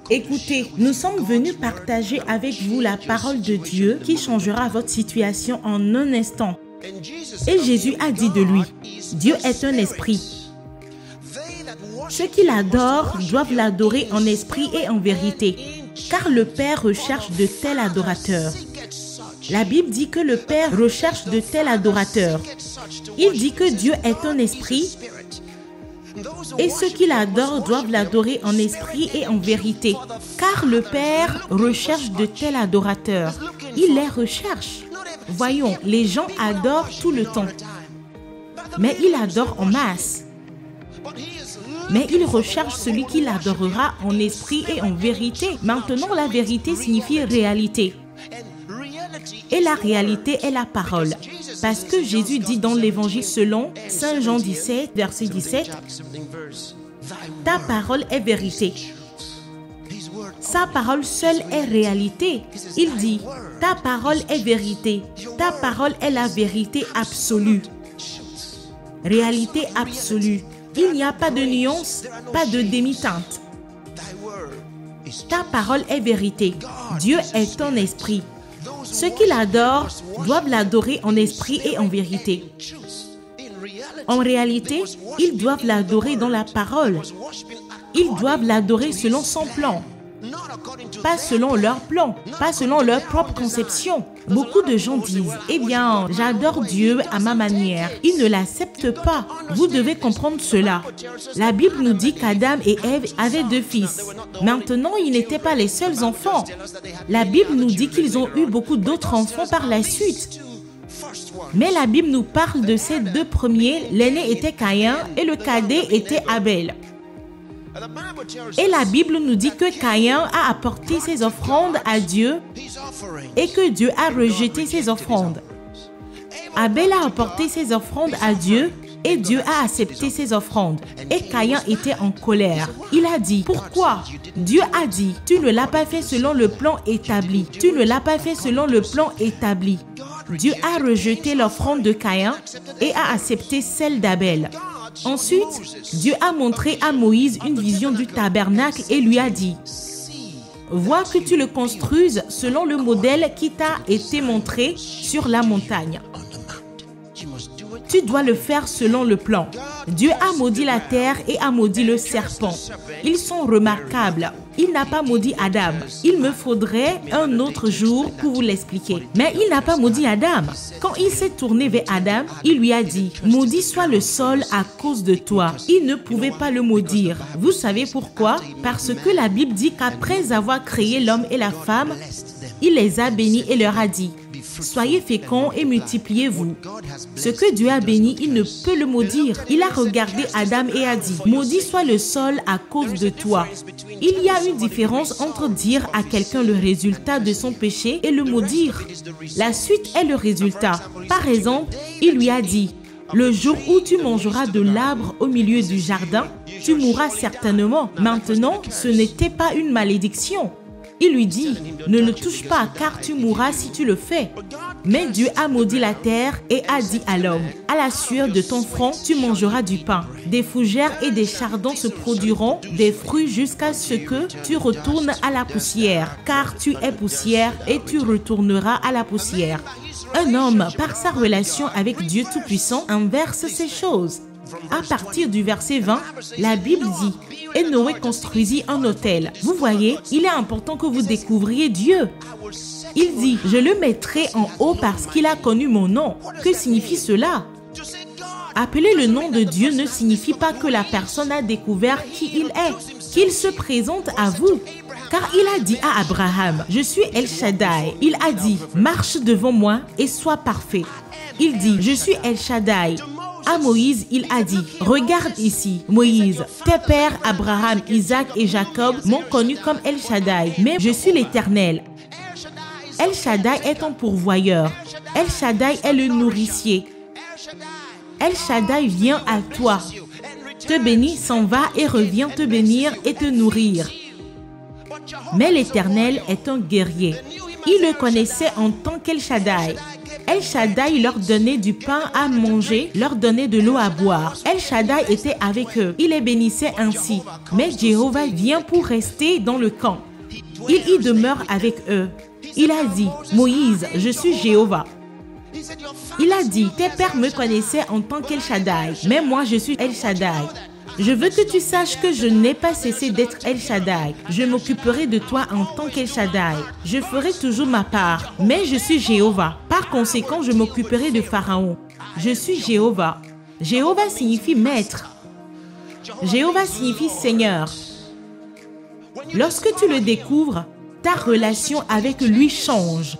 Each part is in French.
Écoutez, nous sommes venus partager avec vous la parole de Dieu qui changera votre situation en un instant. Et Jésus a dit de lui, Dieu est un esprit. Ceux qui l'adorent doivent l'adorer en esprit et en vérité, car le Père recherche de tels adorateurs. La Bible dit que le Père recherche de tels adorateurs. Il dit que Dieu est un esprit et ceux qui l'adorent doivent l'adorer en esprit et en vérité, car le Père recherche de tels adorateurs. Il les recherche. Voyons, les gens adorent tout le temps, mais il adore en masse. Mais il recherche celui qui l'adorera en esprit et en vérité. Maintenant, la vérité signifie réalité. Et la réalité est la parole. Parce que Jésus dit dans l'évangile selon Saint Jean 17, verset 17, « Ta parole est vérité. » Sa parole seule est réalité. Il dit, « Ta parole est vérité. Ta parole est la vérité absolue. » Réalité absolue. Il n'y a pas de nuance, pas de demi-teinte. Ta parole est vérité. Dieu est un esprit. Ceux qui l'adorent doivent l'adorer en esprit et en vérité. En réalité, ils doivent l'adorer dans la parole. Ils doivent l'adorer selon son plan. Pas selon leur plan, pas selon leur propre conception. Beaucoup de gens disent, eh bien, j'adore Dieu à ma manière. Ils ne l'acceptent pas. Vous devez comprendre cela. La Bible nous dit qu'Adam et Ève avaient 2 fils. Maintenant, ils n'étaient pas les seuls enfants. La Bible nous dit qu'ils ont eu beaucoup d'autres enfants par la suite. Mais la Bible nous parle de ces 2 premiers. L'aîné était Caïn et le cadet était Abel. Et la Bible nous dit que Caïn a apporté ses offrandes à Dieu et que Dieu a rejeté ses offrandes. Abel a apporté ses offrandes à Dieu et Dieu a accepté ses offrandes. Et Caïn était en colère. Il a dit, pourquoi? Dieu a dit, tu ne l'as pas fait selon le plan établi. Tu ne l'as pas fait selon le plan établi. Dieu a rejeté l'offrande de Caïn et a accepté celle d'Abel. Ensuite, Dieu a montré à Moïse une vision du tabernacle et lui a dit, « Vois que tu le construises selon le modèle qui t'a été montré sur la montagne. Tu dois le faire selon le plan. » Dieu a maudit la terre et a maudit le serpent. Ils sont remarquables. Il n'a pas maudit Adam. Il me faudrait un autre jour pour vous l'expliquer. Mais il n'a pas maudit Adam. Quand il s'est tourné vers Adam, il lui a dit, « Maudit soit le sol à cause de toi. » Il ne pouvait pas le maudire. Vous savez pourquoi? Parce que la Bible dit qu'après avoir créé l'homme et la femme, il les a bénis et leur a dit, « Soyez féconds et multipliez-vous. » Ce que Dieu a béni, il ne peut le maudire. Il a regardé Adam et a dit, « Maudit soit le sol à cause de toi. » Il y a une différence entre dire à quelqu'un le résultat de son péché et le maudire. La suite est le résultat. Par exemple, il lui a dit, « Le jour où tu mangeras de l'arbre au milieu du jardin, tu mourras certainement. » Maintenant, ce n'était pas une malédiction. Il lui dit, « Ne le touche pas, car tu mourras si tu le fais. » Mais Dieu a maudit la terre et a dit à l'homme, « À la sueur de ton front, tu mangeras du pain. Des fougères et des chardons se produiront, des fruits jusqu'à ce que tu retournes à la poussière, car tu es poussière et tu retourneras à la poussière. » Un homme, par sa relation avec Dieu Tout-Puissant, inverse ces choses. À partir du verset 20, la Bible dit, « Et Noé construisit un autel. » Vous voyez, il est important que vous découvriez Dieu. Il dit, « Je le mettrai en haut parce qu'il a connu mon nom. » Que signifie cela? Appeler le nom de Dieu ne signifie pas que la personne a découvert qui il est, qu'il se présente à vous. Car il a dit à Abraham, « Je suis El Shaddai. » Il a dit, « Marche devant moi et sois parfait. » Il dit, « Je suis El Shaddai. » À Moïse, il a dit, « Regarde ici, Moïse, tes pères Abraham, Isaac et Jacob m'ont connu comme El Shaddai, mais je suis l'Éternel. » El Shaddai est ton pourvoyeur. El Shaddai est le nourricier. El Shaddai vient à toi, te bénit, s'en va et revient te bénir et te nourrir. Mais l'Éternel est un guerrier. Il le connaissait en tant qu'El Shaddai. El Shaddai leur donnait du pain à manger, leur donnait de l'eau à boire. El Shaddai était avec eux. Il les bénissait ainsi. Mais Jéhovah vient pour rester dans le camp. Il y demeure avec eux. Il a dit, Moïse, je suis Jéhovah. Il a dit, tes pères me connaissaient en tant qu'El Shaddai, mais moi je suis El Shaddai. Je veux que tu saches que je n'ai pas cessé d'être El Shaddai. Je m'occuperai de toi en tant qu'El Shaddai. Je ferai toujours ma part, mais je suis Jéhovah. Par conséquent, je m'occuperai de Pharaon. Je suis Jéhovah. Jéhovah signifie maître. Jéhovah signifie Seigneur. Lorsque tu le découvres, ta relation avec lui change.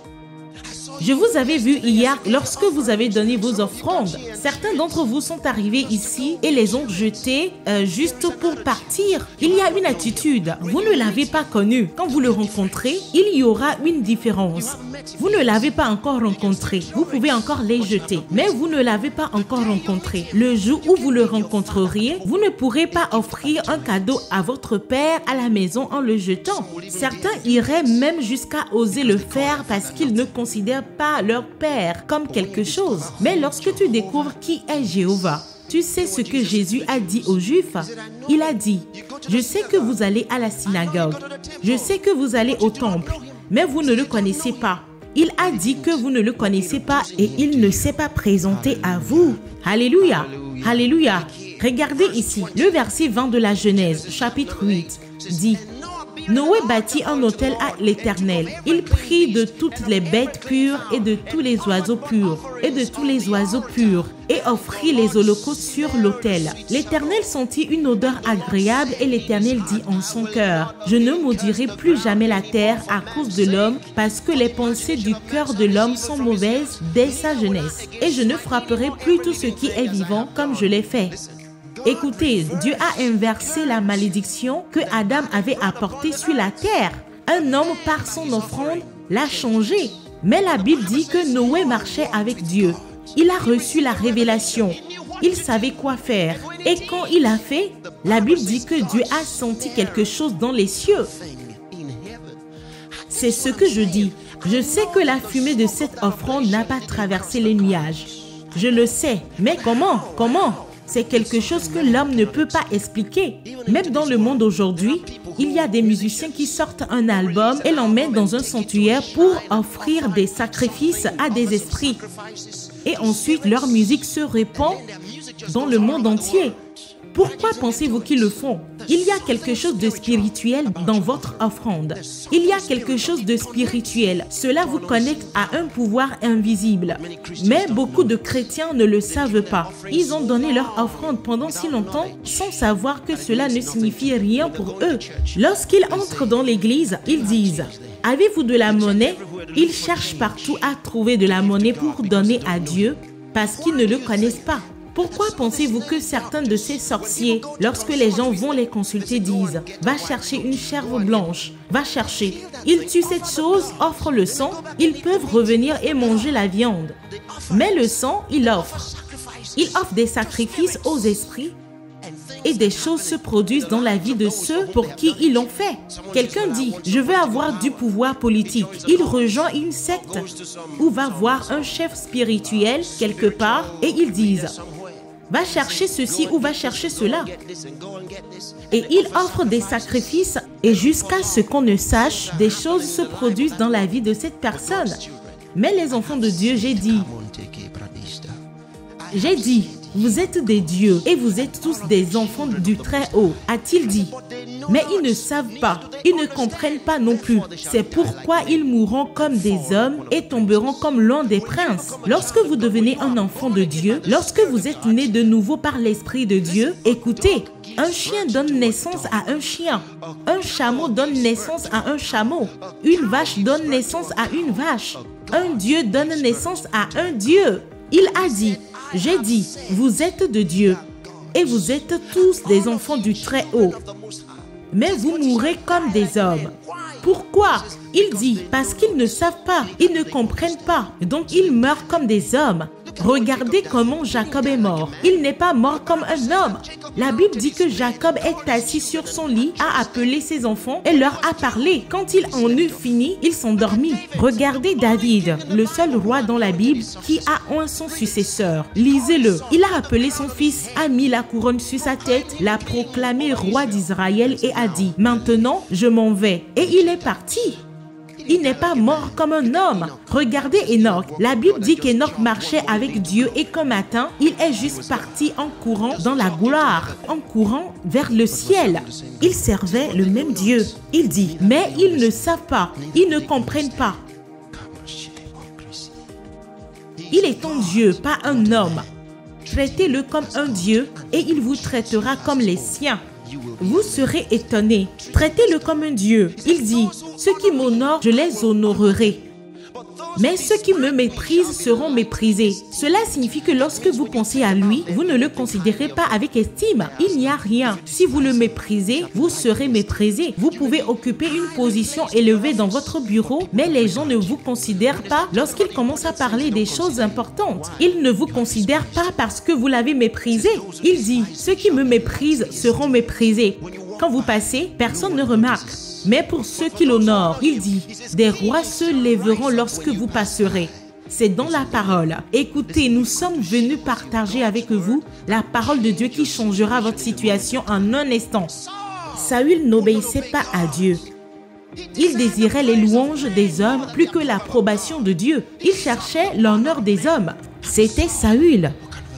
Je vous avais vu hier lorsque vous avez donné vos offrandes. Certains d'entre vous sont arrivés ici et les ont jetées juste pour partir. Il y a une attitude. Vous ne l'avez pas connu. Quand vous le rencontrez, il y aura une différence. Vous ne l'avez pas encore rencontré. Vous pouvez encore les jeter, mais vous ne l'avez pas encore rencontré. Le jour où vous le rencontreriez, vous ne pourrez pas offrir un cadeau à votre père à la maison en le jetant. Certains iraient même jusqu'à oser le faire parce qu'ils ne considèrent pas leur père comme quelque chose. Mais lorsque tu découvres qui est Jéhovah, tu sais ce que Jésus a dit aux Juifs. Il a dit, je sais que vous allez à la synagogue, je sais que vous allez au temple, mais vous ne le connaissez pas. Il a dit que vous ne le connaissez pas et il ne s'est pas présenté à vous. Alléluia, alléluia. Regardez ici, le verset 20 de la Genèse, chapitre 8, dit, Noé bâtit un autel à l'Éternel. Il prit de toutes les bêtes pures et de tous les oiseaux purs et offrit les holocaustes sur l'autel. L'Éternel sentit une odeur agréable et l'Éternel dit en son cœur, je ne maudirai plus jamais la terre à cause de l'homme parce que les pensées du cœur de l'homme sont mauvaises dès sa jeunesse et je ne frapperai plus tout ce qui est vivant comme je l'ai fait. Écoutez, Dieu a inversé la malédiction que Adam avait apportée sur la terre. Un homme, par son offrande, l'a changé. Mais la Bible dit que Noé marchait avec Dieu. Il a reçu la révélation. Il savait quoi faire. Et quand il a fait, la Bible dit que Dieu a senti quelque chose dans les cieux. C'est ce que je dis. Je sais que la fumée de cette offrande n'a pas traversé les nuages. Je le sais. Mais comment? C'est quelque chose que l'homme ne peut pas expliquer. Même dans le monde aujourd'hui, il y a des musiciens qui sortent un album et l'emmènent dans un sanctuaire pour offrir des sacrifices à des esprits. Et ensuite, leur musique se répand dans le monde entier. Pourquoi pensez-vous qu'ils le font? Il y a quelque chose de spirituel dans votre offrande. Il y a quelque chose de spirituel. Cela vous connecte à un pouvoir invisible. Mais beaucoup de chrétiens ne le savent pas. Ils ont donné leur offrande pendant si longtemps sans savoir que cela ne signifie rien pour eux. Lorsqu'ils entrent dans l'église, ils disent « Avez-vous de la monnaie ?» Ils cherchent partout à trouver de la monnaie pour donner à Dieu parce qu'ils ne le connaissent pas. Pourquoi pensez-vous que certains de ces sorciers, lorsque les gens vont les consulter, disent « Va chercher une chèvre blanche, va chercher ». Ils tuent cette chose, offrent le sang, ils peuvent revenir et manger la viande. Mais le sang, ils offrent. Ils offrent des sacrifices aux esprits et des choses se produisent dans la vie de ceux pour qui ils l'ont fait. Quelqu'un dit « Je veux avoir du pouvoir politique ». Il rejoint une secte ou va voir un chef spirituel quelque part et ils disent « Va chercher ceci ou va chercher cela ». Et il offre des sacrifices et jusqu'à ce qu'on ne sache, des choses se produisent dans la vie de cette personne. Mais les enfants de Dieu, j'ai dit, vous êtes des dieux et vous êtes tous des enfants du Très-Haut, a-t-il dit. Mais ils ne savent pas, ils ne comprennent pas non plus. C'est pourquoi ils mourront comme des hommes et tomberont comme l'un des princes. Lorsque vous devenez un enfant de Dieu, lorsque vous êtes né de nouveau par l'Esprit de Dieu, écoutez, un chien donne naissance à un chien. Un chameau donne naissance à un chameau. Une vache donne naissance à une vache. Un Dieu donne naissance à un Dieu. Il a dit, j'ai dit, vous êtes de Dieu et vous êtes tous des enfants du Très-Haut. Mais vous mourrez comme des hommes. Pourquoi? Il dit, parce qu'ils ne savent pas, ils ne comprennent pas, donc ils meurent comme des hommes. Regardez comment Jacob est mort. Il n'est pas mort comme un homme. La Bible dit que Jacob est assis sur son lit, a appelé ses enfants et leur a parlé. Quand il en eut fini, il s'endormit. Regardez David, le seul roi dans la Bible qui a un son successeur. Lisez-le. Il a appelé son fils, a mis la couronne sur sa tête, l'a proclamé roi d'Israël et a dit « Maintenant, je m'en vais ». Et il est parti. Il n'est pas mort comme un homme. Regardez Enoch. La Bible dit qu'Enoch marchait avec Dieu et qu'un matin, il est juste parti en courant dans la gloire, en courant vers le ciel. Il servait le même Dieu. Il dit, mais ils ne savent pas, ils ne comprennent pas. Il est un Dieu, pas un homme. Traitez-le comme un Dieu et il vous traitera comme les siens. Vous serez étonnés. Traitez-le comme un Dieu. Il dit, ceux qui m'honorent, je les honorerai. Mais ceux qui me méprisent seront méprisés. Cela signifie que lorsque vous pensez à lui, vous ne le considérez pas avec estime. Il n'y a rien. Si vous le méprisez, vous serez méprisé. Vous pouvez occuper une position élevée dans votre bureau, mais les gens ne vous considèrent pas lorsqu'ils commencent à parler des choses importantes. Ils ne vous considèrent pas parce que vous l'avez méprisé. Il dit, ceux qui me méprisent seront méprisés. Quand vous passez, personne ne remarque. Mais pour ceux qui l'honorent, il dit, des rois se lèveront lorsque vous passerez. C'est dans la parole. Écoutez, nous sommes venus partager avec vous la parole de Dieu qui changera votre situation en un instant. Saül n'obéissait pas à Dieu. Il désirait les louanges des hommes plus que l'approbation de Dieu. Il cherchait l'honneur des hommes. C'était Saül.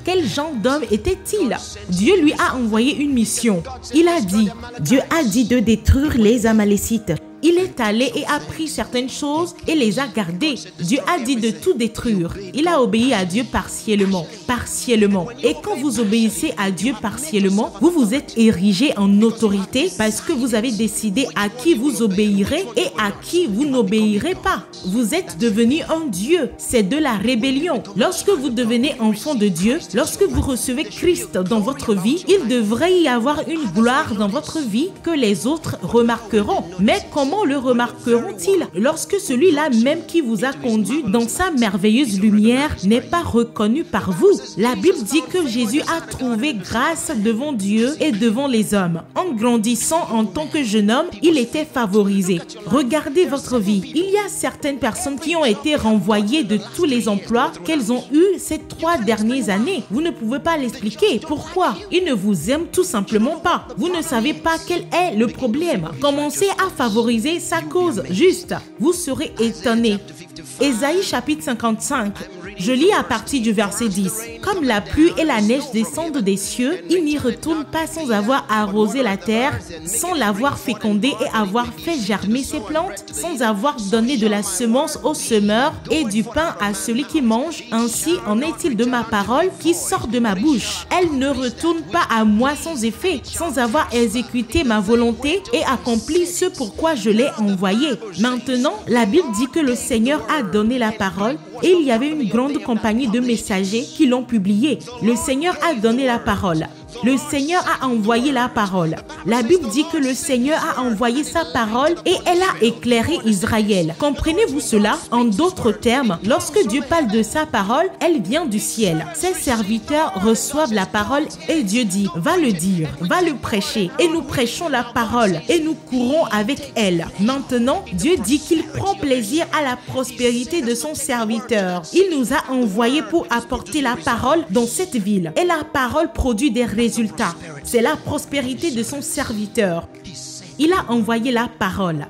Quel genre d'homme était-il? Dieu lui a envoyé une mission. Il a dit, Dieu a dit de détruire les Amalécites. Il est allé et a pris certaines choses et les a gardées. Dieu a dit de tout détruire. Il a obéi à Dieu partiellement. Et quand vous obéissez à Dieu partiellement, vous vous êtes érigé en autorité parce que vous avez décidé à qui vous obéirez et à qui vous n'obéirez pas. Vous êtes devenu un Dieu. C'est de la rébellion. Lorsque vous devenez enfant de Dieu, lorsque vous recevez Christ dans votre vie, il devrait y avoir une gloire dans votre vie que les autres remarqueront. Mais comment le remarqueront-ils lorsque celui-là même qui vous a conduit dans sa merveilleuse lumière n'est pas reconnu par vous? La Bible dit que Jésus a trouvé grâce devant Dieu et devant les hommes. En grandissant en tant que jeune homme, il était favorisé. Regardez votre vie. Il y a certaines personnes qui ont été renvoyées de tous les emplois qu'elles ont eus ces 3 dernières années. Vous ne pouvez pas l'expliquer. Pourquoi? Ils ne vous aiment tout simplement pas. Vous ne savez pas quel est le problème. Commencez à favoriser sa cause juste. Vous serez étonnés. Ésaïe chapitre 55. Je lis à partir du verset 10. Comme la pluie et la neige descendent des cieux, il n'y retourne pas sans avoir arrosé la terre, sans l'avoir fécondée et avoir fait germer ses plantes, sans avoir donné de la semence au semeur et du pain à celui qui mange. Ainsi en est-il de ma parole qui sort de ma bouche. Elle ne retourne pas à moi sans effet, sans avoir exécuté ma volonté et accompli ce pourquoi je l'ai envoyée. Maintenant, la Bible dit que le Seigneur a donné la parole et il y avait une grande compagnie de messagers qui l'ont publiée. Le Seigneur a donné la parole. Le Seigneur a envoyé la parole. La Bible dit que le Seigneur a envoyé sa parole et elle a éclairé Israël. Comprenez-vous cela? En d'autres termes, lorsque Dieu parle de sa parole, elle vient du ciel. Ses serviteurs reçoivent la parole et Dieu dit, va le dire, va le prêcher. Et nous prêchons la parole et nous courons avec elle. Maintenant, Dieu dit qu'il prend plaisir à la prospérité de son serviteur. Il nous a envoyés pour apporter la parole dans cette ville. Et la parole produit des résultats. C'est la prospérité de son serviteur. Il a envoyé la parole.